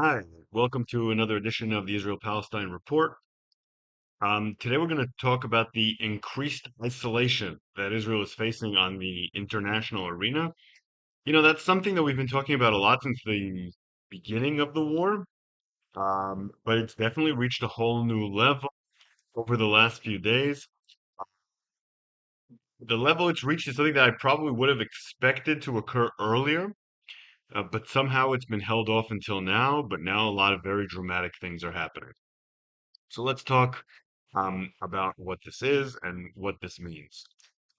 Hi, welcome to another edition of the Israel-Palestine Report. Today we're going to talk about the increased isolation that Israel is facing on the international arena. That's something that we've been talking about a lot since the beginning of the war, but it's definitely reached a whole new level over the last few days. The level it's reached is something that I probably would have expected to occur earlier, but somehow it's been held off until now, but now a lot of very dramatic things are happening. So let's talk about what this is and what this means.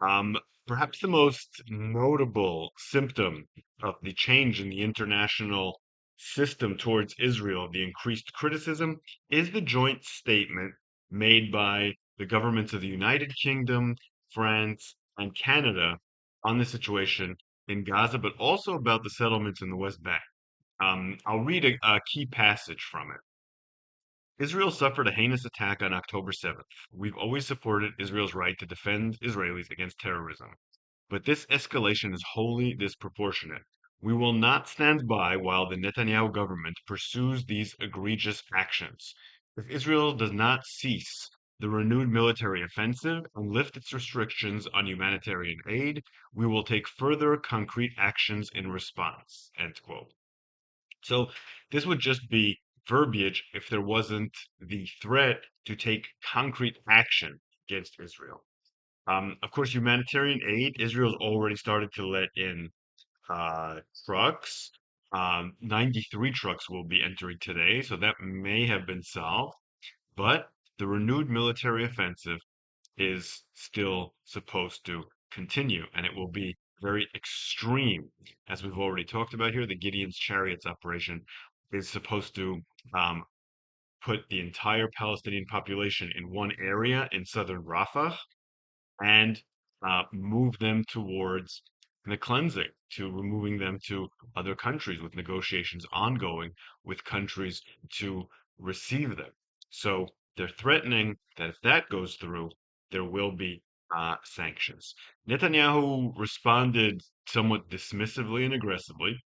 Um, Perhaps the most notable symptom of the change in the international system towards Israel, the increased criticism, is the joint statement made by the governments of the United Kingdom, France, and Canada on the situation in Gaza, but also about the settlements in the West Bank. I'll read a key passage from it. Israel suffered a heinous attack on October 7th. We've always supported Israel's right to defend Israelis against terrorism. But this escalation is wholly disproportionate. We will not stand by while the Netanyahu government pursues these egregious actions. If Israel does not cease the renewed military offensive and lift its restrictions on humanitarian aid, we will take further concrete actions in response. End quote. So this would just be verbiage if there wasn't the threat to take concrete action against Israel. Of course, humanitarian aid, Israel's already started to let in trucks. 93 trucks will be entering today, so that may have been solved. But the renewed military offensive is still supposed to continue, and it will be very extreme. As we've already talked about here, the Gideon's Chariots operation is supposed to um, put the entire Palestinian population in one area in southern Rafah and move them towards the cleansing, to removing them to other countries with negotiations ongoing with countries to receive them. So they're threatening that if that goes through, there will be sanctions. Netanyahu responded somewhat dismissively and aggressively.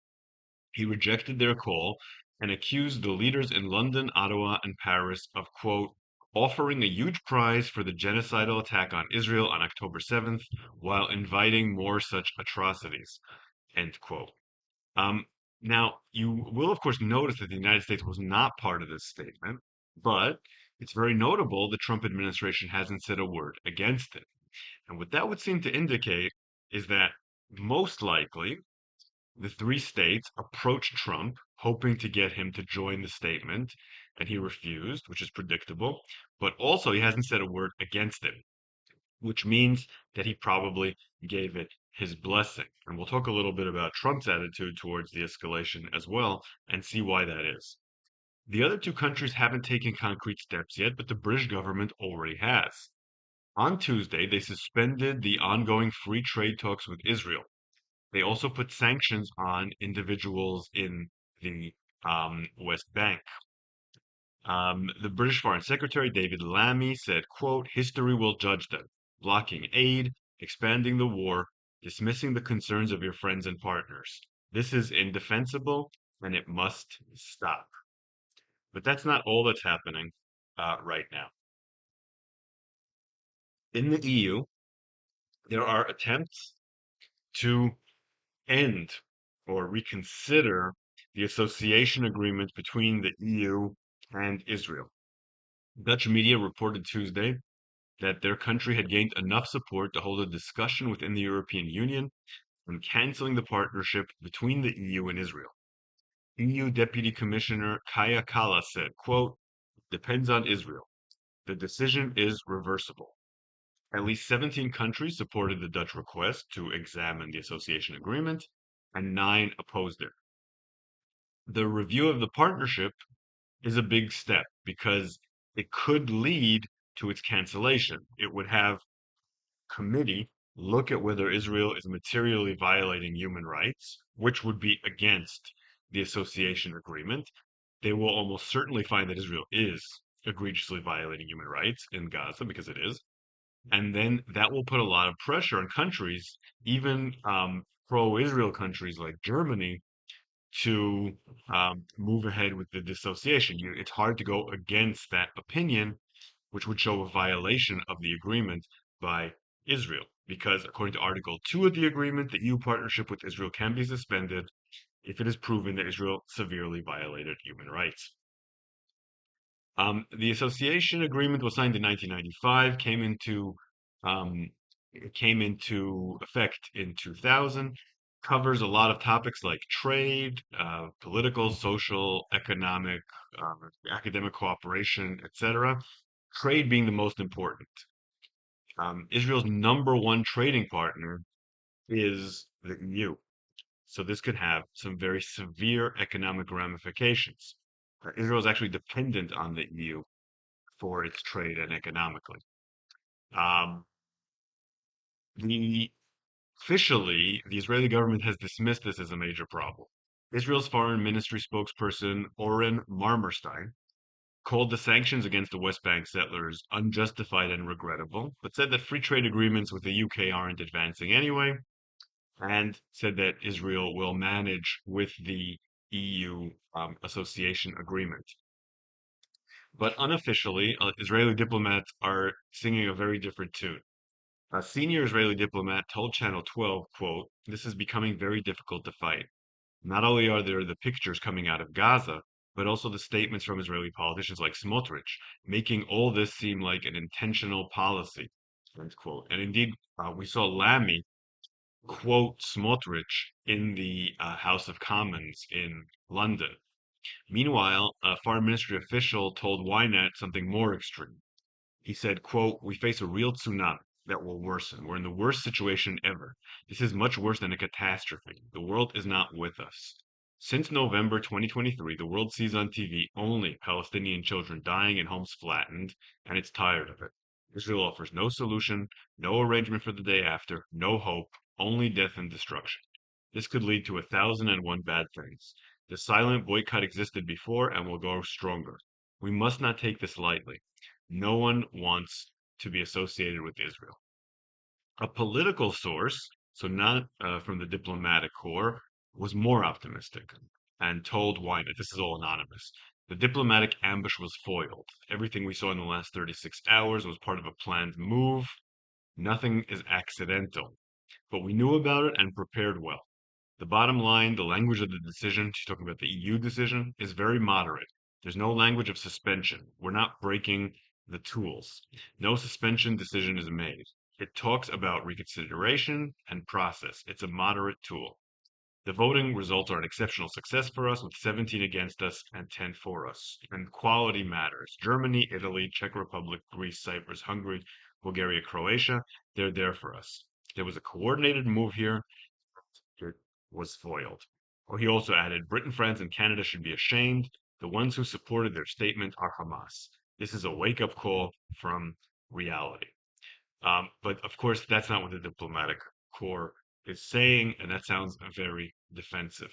He rejected their call and accused the leaders in London, Ottawa, and Paris of, quote, offering a huge prize for the genocidal attack on Israel on October 7th while inviting more such atrocities, end quote. Um, Now, you will, of course, notice that the United States was not part of this statement, but it's very notable the Trump administration hasn't said a word against it. And what that would seem to indicate is that most likely the three states approached Trump, hoping to get him to join the statement, and he refused, which is predictable. But also, he hasn't said a word against it, which means that he probably gave it his blessing. And we'll talk a little bit about Trump's attitude towards the escalation as well and see why that is. The other two countries haven't taken concrete steps yet, but the British government already has. On Tuesday, they suspended the ongoing free trade talks with Israel. They also put sanctions on individuals in the West Bank. The British Foreign Secretary David Lammy said, quote, history will judge them, blocking aid, expanding the war, dismissing the concerns of your friends and partners. This is indefensible and it must stop. But that's not all that's happening right now. In the EU, there are attempts to end or reconsider the association agreement between the EU and Israel. Dutch media reported Tuesday that their country had gained enough support to hold a discussion within the European Union on canceling the partnership between the EU and Israel. EU Deputy Commissioner Kaya Kallas said, quote, depends on Israel. The decision is reversible. At least 17 countries supported the Dutch request to examine the association agreement, and 9 opposed it. The review of the partnership is a big step because it could lead to its cancellation. It would have committee look at whether Israel is materially violating human rights, which would be against the association agreement. They will almost certainly find that Israel is egregiously violating human rights in Gaza because it is. And then that will put a lot of pressure on countries, even pro-Israel countries like Germany, to move ahead with the dissociation. It's hard to go against that opinion, which would show a violation of the agreement by Israel, because according to Article 2 of the agreement, the EU partnership with Israel can be suspended if it is proven that Israel severely violated human rights. The association agreement was signed in 1995, um, came into effect in 2000, covers a lot of topics like trade, political, social, economic, academic cooperation, etc. Trade being the most important. Israel's number one trading partner is the EU. So this could have some very severe economic ramifications. Israel is actually dependent on the EU for its trade and economically. Um, the Officially, the Israeli government has dismissed this as a major problem. Israel's foreign ministry spokesperson Oren Marmerstein called the sanctions against the West Bank settlers unjustified and regrettable, but said that free trade agreements with the UK aren't advancing anyway, and said that Israel will manage with the EU association agreement. But unofficially, Israeli diplomats are singing a very different tune. A senior Israeli diplomat told Channel 12, quote, "This is becoming very difficult to fight. Not only are there the pictures coming out of Gaza, but also the statements from Israeli politicians like Smotrich, making all this seem like an intentional policy," end quote. And indeed, we saw Lamy quote Smotrich in the House of Commons in London. Meanwhile, a foreign ministry official told Ynet something more extreme. He said, quote, "We face a real tsunami that will worsen. We're in the worst situation ever. This is much worse than a catastrophe. The world is not with us. Since November 2023, the world sees on TV only Palestinian children dying and homes flattened, and it's tired of it. Israel offers no solution, no arrangement for the day after, no hope, only death and destruction. This could lead to 1,001 bad things. The silent boycott existed before and will grow stronger. We must not take this lightly. No one wants to be associated with Israel." A political source, so not from the diplomatic corps, was more optimistic and told Ynet, this is all anonymous, "The diplomatic ambush was foiled. Everything we saw in the last 36 hours was part of a planned move. Nothing is accidental, but we knew about it and prepared well. The bottom line, the language of the decision," she's talking about the EU decision, "is very moderate. There's no language of suspension. We're not breaking the tools. No suspension decision is made. It talks about reconsideration and process. It's a moderate tool. The voting results are an exceptional success for us, with 17 against us and 10 for us. And quality matters. Germany, Italy, Czech Republic, Greece, Cyprus, Hungary, Bulgaria, Croatia, they're there for us. There was a coordinated move here. It was foiled." Or he also added, "Britain, France, and Canada should be ashamed. The ones who supported their statement are Hamas. This is a wake-up call from reality." But of course, that's not what the diplomatic corps is saying, and that sounds very defensive.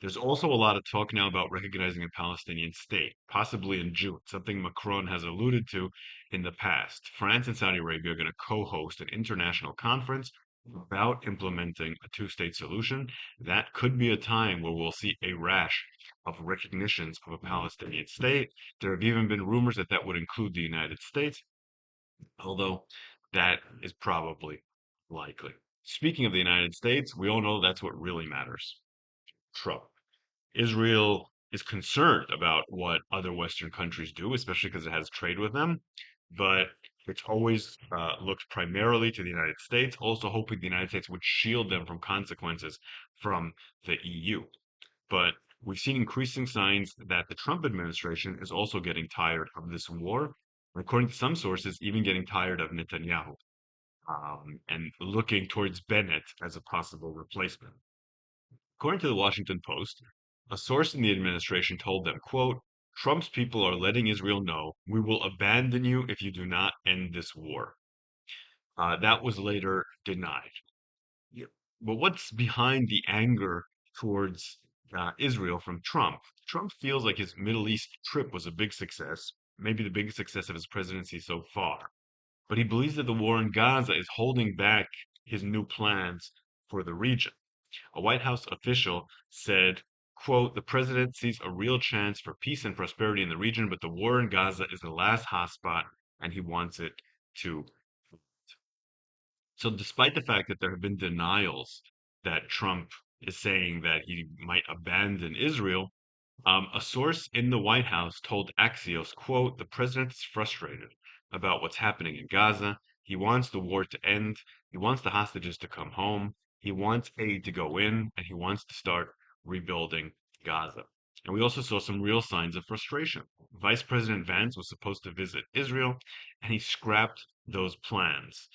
There's also a lot of talk now about recognizing a Palestinian state, possibly in June, something Macron has alluded to in the past. France and Saudi Arabia are going to co-host an international conference about implementing a two-state solution. That could be a time where we'll see a rash of recognitions of a Palestinian state. There have even been rumors that that would include the United States, although that is probably likely. Speaking of the United States, we all know that's what really matters. Trump. Israel is concerned about what other Western countries do, especially because it has trade with them, but it's always looked primarily to the United States, also hoping the United States would shield them from consequences from the EU. But we've seen increasing signs that the Trump administration is also getting tired of this war, according to some sources, even getting tired of Netanyahu, and looking towards Bennett as a possible replacement. According to the Washington Post, a source in the administration told them, quote, "Trump's people are letting Israel know we will abandon you if you do not end this war." That was later denied. Yeah. But what's behind the anger towards Israel from Trump? Trump feels like his Middle East trip was a big success, maybe the biggest success of his presidency so far. But he believes that the war in Gaza is holding back his new plans for the region. A White House official said, quote, the president sees a real chance for peace and prosperity in the region, but the war in Gaza is the last hotspot, and he wants it to. So, despite the fact that there have been denials that Trump is saying that he might abandon Israel, a source in the White House told Axios, quote, the president is frustrated about what's happening in Gaza. He wants the war to end. He wants the hostages to come home. He wants aid to go in, and he wants to start rebuilding Gaza. And we also saw some real signs of frustration. Vice President Vance was supposed to visit Israel, and he scrapped those plans.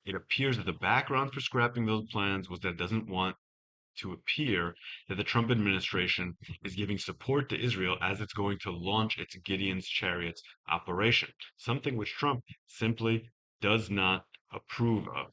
It appears that the background for scrapping those plans was that it doesn't want to appear that the Trump administration is giving support to Israel as it's going to launch its Gideon's Chariots operation, something which Trump simply does not approve of.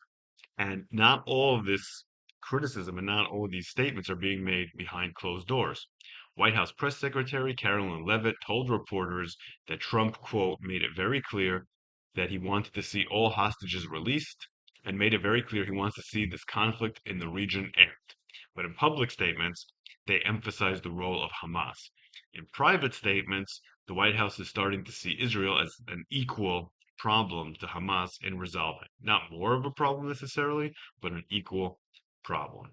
And not all of this criticism and not all of these statements are being made behind closed doors. White House Press Secretary Carolyn Leavitt told reporters that Trump, quote, made it very clear that he wanted to see all hostages released and made it very clear he wants to see this conflict in the region end. But in public statements, they emphasize the role of Hamas. In private statements, the White House is starting to see Israel as an equal problem to Hamas in resolving. Not more of a problem necessarily, but an equal problem.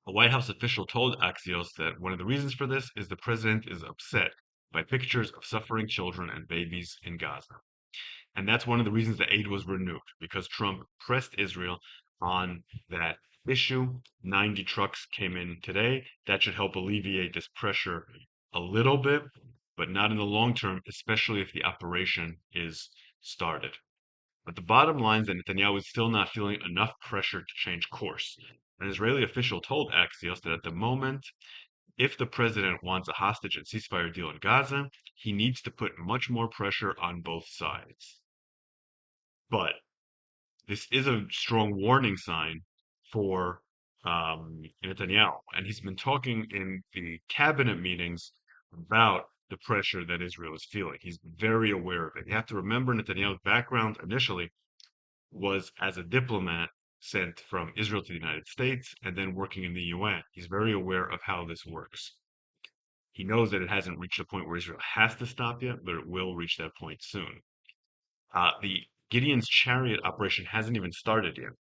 A White House official told Axios that one of the reasons for this is the president is upset by pictures of suffering children and babies in Gaza. And that's one of the reasons the aid was renewed, because Trump pressed Israel on that issue. 90 trucks came in today. That should help alleviate this pressure a little bit, but not in the long term, especially if the operation is started. But the bottom line is that Netanyahu is still not feeling enough pressure to change course. An Israeli official told Axios that at the moment, if the president wants a hostage and ceasefire deal in Gaza, he needs to put much more pressure on both sides. But this is a strong warning sign for Netanyahu. And he's been talking in the cabinet meetings about the pressure that Israel is feeling. He's very aware of it. You have to remember Netanyahu's background initially was as a diplomat sent from Israel to the United States and then working in the UN. He's very aware of how this works. He knows that it hasn't reached the point where Israel has to stop yet, but it will reach that point soon. The Gideon's chariot operation hasn't even started yet.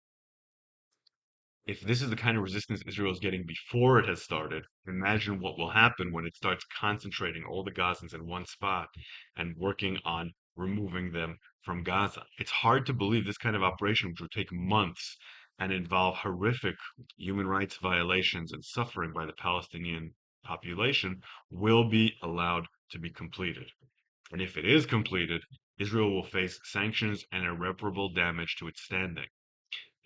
If this is the kind of resistance Israel is getting before it has started, imagine what will happen when it starts concentrating all the Gazans in one spot and working on removing them from Gaza. It's hard to believe this kind of operation, which would take months and involve horrific human rights violations and suffering by the Palestinian population, will be allowed to be completed. And if it is completed, Israel will face sanctions and irreparable damage to its standing.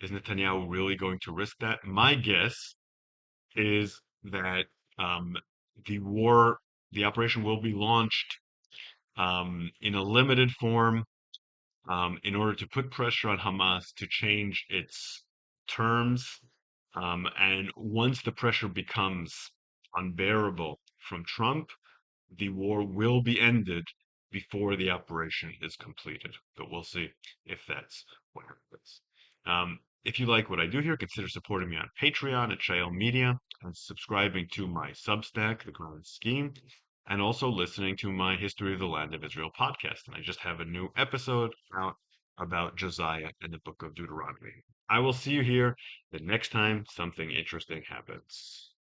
Is Netanyahu really going to risk that? My guess is that um, the operation will be launched in a limited form in order to put pressure on Hamas to change its terms. And once the pressure becomes unbearable from Trump, the war will be ended before the operation is completed. But we'll see if that's what happens. If you like what I do here, consider supporting me on Patreon at Shael Media and subscribing to my Substack, The Grand Scheme, and also listening to my History of the Land of Israel podcast. And I just have a new episode out about Josiah and the book of Deuteronomy. I will see you here the next time something interesting happens.